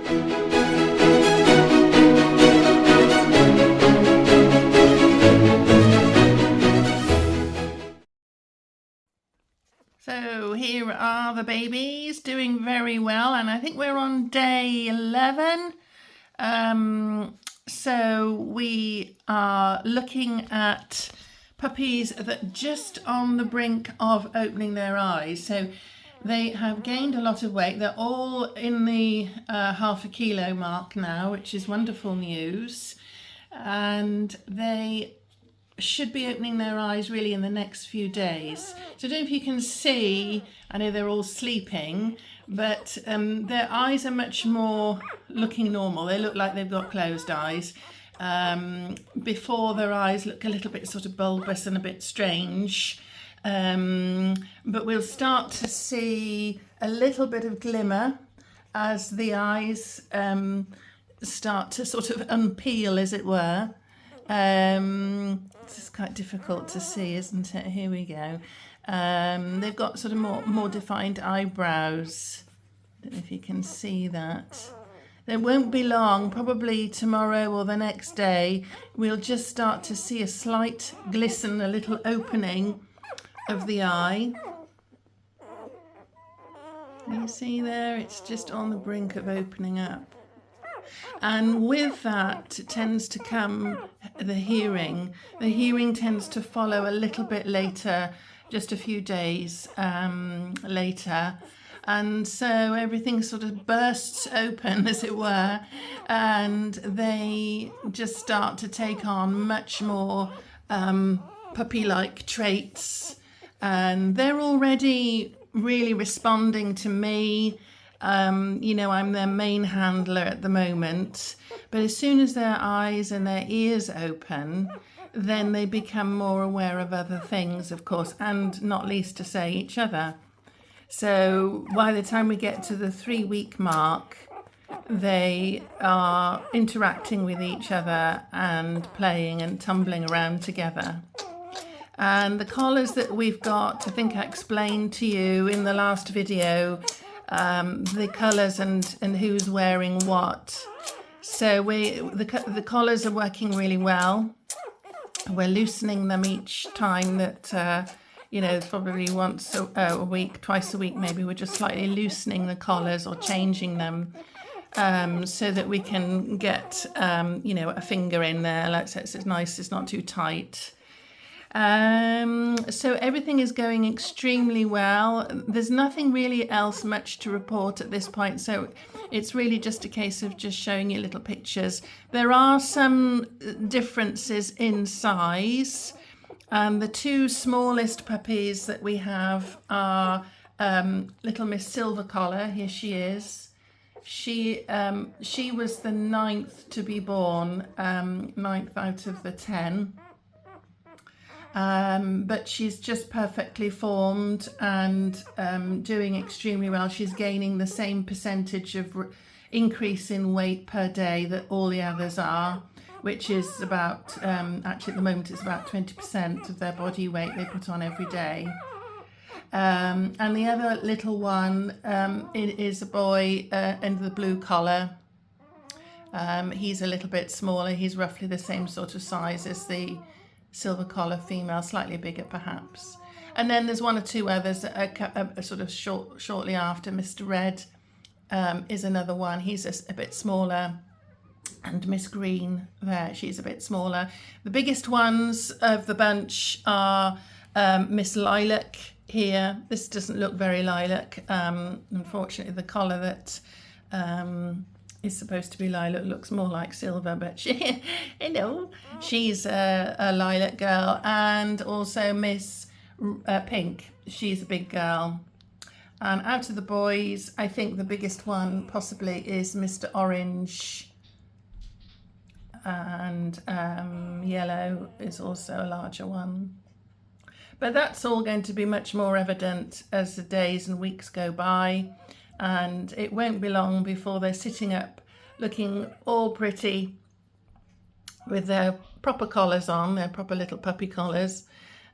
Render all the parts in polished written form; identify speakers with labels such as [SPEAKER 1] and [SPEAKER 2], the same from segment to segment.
[SPEAKER 1] So here are the babies doing very well, and I think we're on day 11. So we are looking at puppies that are just on the brink of opening their eyes. So they have gained a lot of weight. They're all in the half a kilo mark now, which is wonderful news. And they should be opening their eyes really in the next few days. So I don't know if you can see, I know they're all sleeping, but their eyes are much more looking normal. They look like they've got closed eyes. Before, their eyes look a little bit sort of bulbous and a bit strange. But we'll start to see a little bit of glimmer as the eyes start to sort of unpeel, as it were. This is quite difficult to see, isn't it? Here we go. They've got sort of more defined eyebrows. I don't know if you can see that. It won't be long, probably tomorrow or the next day, we'll just start to see a slight glisten, a little opening of the eye. You see there, it's just on the brink of opening up. And with that tends to come the hearing. The hearing tends to follow a little bit later, just a few days later. And so everything sort of bursts open, as it were, and they just start to take on much more puppy-like traits. And they're already really responding to me. You know, I'm their main handler at the moment, but as soon as their eyes and their ears open, then they become more aware of other things, of course, and not least to say each other. So by the time we get to the 3-week mark, they are interacting with each other and playing and tumbling around together. And the collars that we've got, I think I explained to you in the last video, the colours and who's wearing what. So the collars are working really well. We're loosening them each time that, you know, probably once a week, twice a week maybe, we're just slightly loosening the collars or changing them so that we can get, you know, a finger in there, like so it's nice, it's not too tight. So everything is going extremely well. There's nothing really else much to report at this point, so it's really just a case of just showing you little pictures. There are some differences in size. The 2 smallest puppies that we have are little Miss Silver Collar. Here she is. She was the 9th to be born, 9th out of the 10. But she's just perfectly formed and doing extremely well. She's gaining the same percentage of increase in weight per day that all the others are, which is about, actually at the moment it's about 20% of their body weight they put on every day. And the other little one is a boy in the blue collar. He's a little bit smaller. He's roughly the same sort of size as the silver collar female, slightly bigger perhaps. And then there's 1 or 2 others that are sort of shortly after. Mr. Red is another one. He's a bit smaller. And Miss Green there, she's a bit smaller. The biggest ones of the bunch are Miss Lilac here. This doesn't look very lilac. Unfortunately, the collar that is supposed to be lilac looks more like silver, but she, you know, she's a lilac girl. And also Miss Pink, she's a big girl. And out of the boys, I think the biggest one possibly is Mr. Orange, and Yellow is also a larger one. But that's all going to be much more evident as the days and weeks go by, and it won't be long before they're sitting up looking all pretty with their proper collars on, their proper little puppy collars,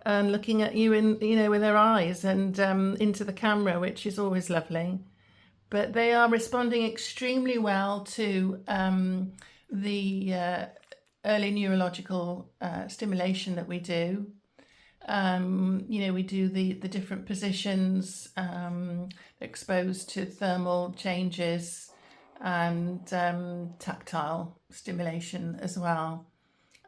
[SPEAKER 1] and looking at you in, you know, with their eyes and into the camera, which is always lovely. but they are responding extremely well to the early neurological stimulation that we do. We do the different positions, exposed to thermal changes and tactile stimulation as well.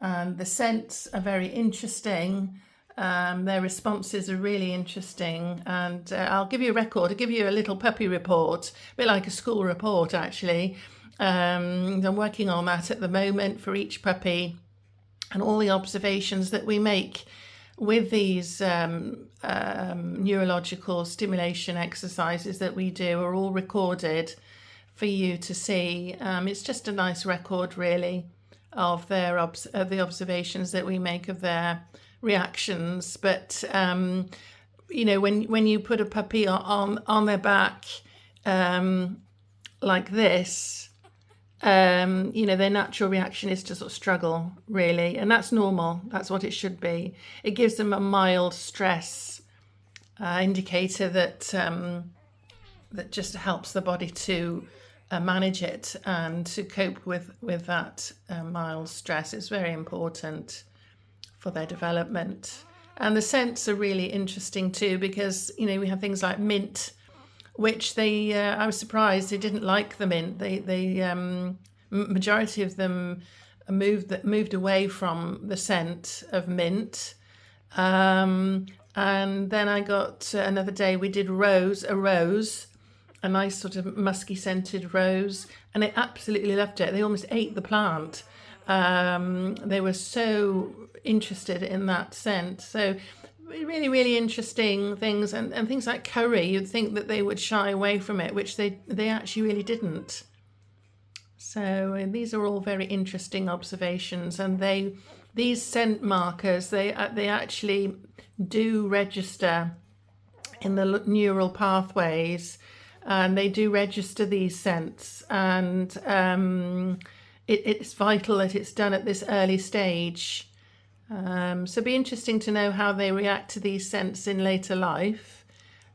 [SPEAKER 1] And the scents are very interesting. Their responses are really interesting, and I'll give you a record. I'll give you a little puppy report, a bit like a school report actually. I'm working on that at the moment for each puppy, and all the observations that we make with these neurological stimulation exercises that we do are all recorded for you to see. It's just a nice record really of their of the observations that we make of their reactions. But when you put a puppy on their back like this, their natural reaction is to sort of struggle really, and that's normal. That's what it should be. It gives them a mild stress indicator that just helps the body to manage it and to cope with that mild stress. It's very important for their development. And the scents are really interesting too, because we have things like mint, which they I was surprised they didn't like the mint. They majority of them moved away from the scent of mint. And then I got another day we did a rose, a nice sort of musky scented rose, and they absolutely loved it. They almost ate the plant. They were so interested in that scent. So really, really interesting things, and things like curry. You'd think that they would shy away from it, which they actually really didn't. So these are all very interesting observations, and these scent markers they actually do register in the neural pathways, and they do register these scents, and it's vital that it's done at this early stage. So it'd be interesting to know how they react to these scents in later life.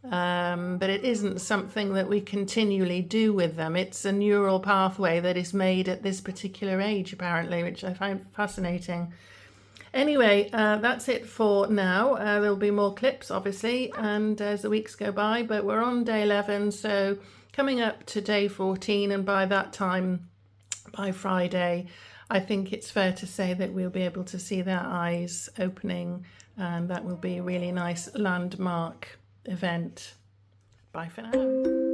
[SPEAKER 1] But it isn't something that we continually do with them. It's a neural pathway that is made at this particular age, apparently, which I find fascinating. Anyway, that's it for now. There'll be more clips, obviously, and as the weeks go by, but we're on day 11, so coming up to day 14, and by that time, by Friday, I think it's fair to say that we'll be able to see their eyes opening, and that will be a really nice landmark event. Bye for now.